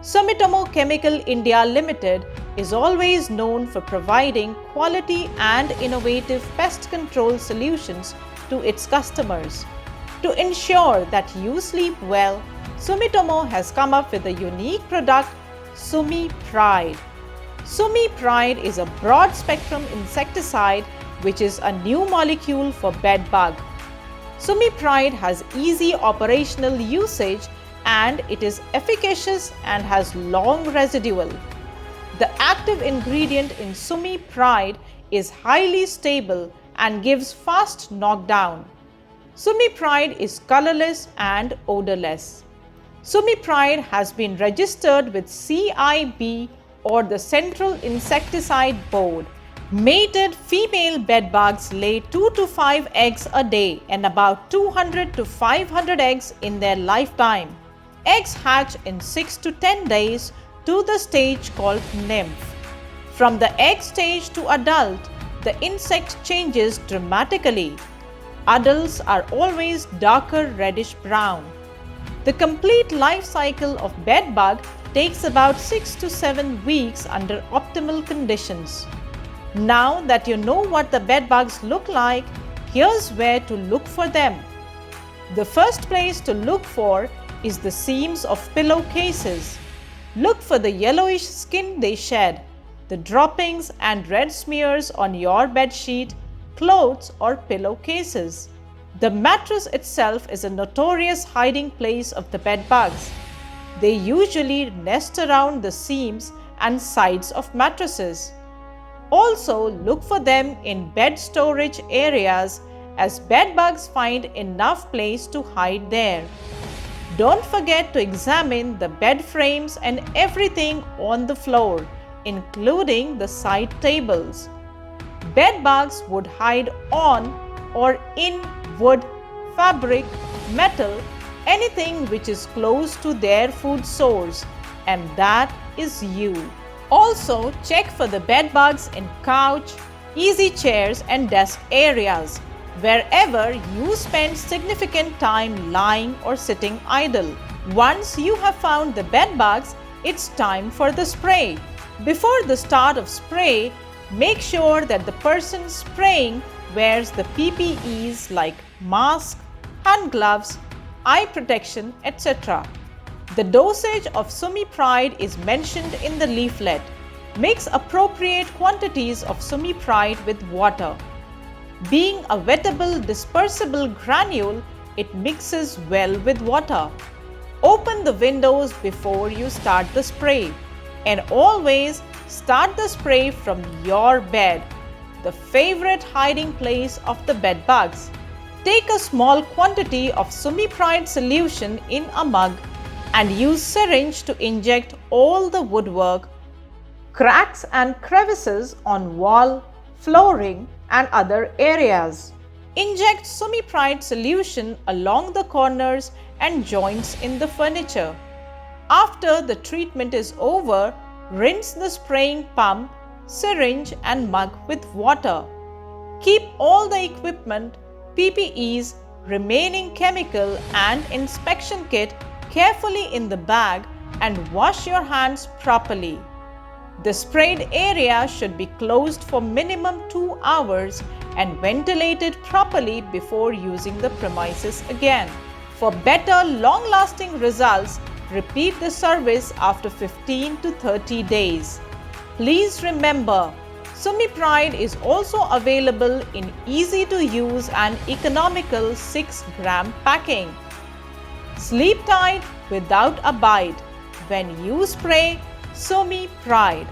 Sumitomo Chemical India Limited is always known for providing quality and innovative pest control solutions to its customers. To ensure that you sleep well, Sumitomo has come up with a unique product, Sumi Pride. Sumi Pride is a broad-spectrum insecticide which is a new molecule for bed bug. Sumi Pride has easy operational usage and it is efficacious and has long residual. The active ingredient in Sumi Pride is highly stable and gives fast knockdown. Sumi Pride is colorless and odorless. Sumi Pride has been registered with CIB or the Central Insecticide Board. Mated female bedbugs lay 2 to 5 eggs a day and about 200 to 500 eggs in their lifetime. Eggs hatch in 6 to 10 days to the stage called nymph. From the egg stage to adult, the insect changes dramatically. Adults are always darker reddish brown. The complete life cycle of bedbug takes about 6 to 7 weeks under optimal conditions. Now that you know what the bedbugs look like, here's where to look for them. The first place to look for is the seams of pillowcases. Look for the yellowish skin they shed, the droppings and red smears on your bedsheet, clothes or pillowcases. The mattress itself is a notorious hiding place of the bedbugs. They usually nest around the seams and sides of mattresses. Also, look for them in bed storage areas as bedbugs find enough place to hide there. Don't forget to examine the bed frames and everything on the floor, including the side tables. Bedbugs would hide on or in wood, fabric, metal, anything which is close to their food source, and that is you. Also, check for the bedbugs in couch, easy chairs and desk areas, wherever you spend significant time lying or sitting idle. Once you have found the bedbugs, it's time for the spray. Before the start of spray, make sure that the person spraying wears the PPEs like mask, hand gloves, eye protection, etc. The dosage of Sumi Pride is mentioned in the leaflet. Mix appropriate quantities of Sumi Pride with water. Being a wettable dispersible granule, it mixes well with water. Open the windows before you start the spray. And always start the spray from your bed, the favorite hiding place of the bedbugs. Take a small quantity of Sumi Pride solution in a mug and use syringe to inject all the woodwork, cracks and crevices on wall, flooring and other areas. Inject Sumi Pride solution along the corners and joints in the furniture. After the treatment is over, rinse the spraying pump, syringe and mug with water. Keep all the equipment, PPEs, remaining chemical and inspection kit carefully in the bag and wash your hands properly. The sprayed area should be closed for minimum 2 hours and ventilated properly before using the premises again. For better long-lasting results, repeat the service after 15 to 30 days. Please remember, Sumi Pride is also available in easy to use and economical 6-gram packing. Sleep tight without a bite when you spray Sumi Pride.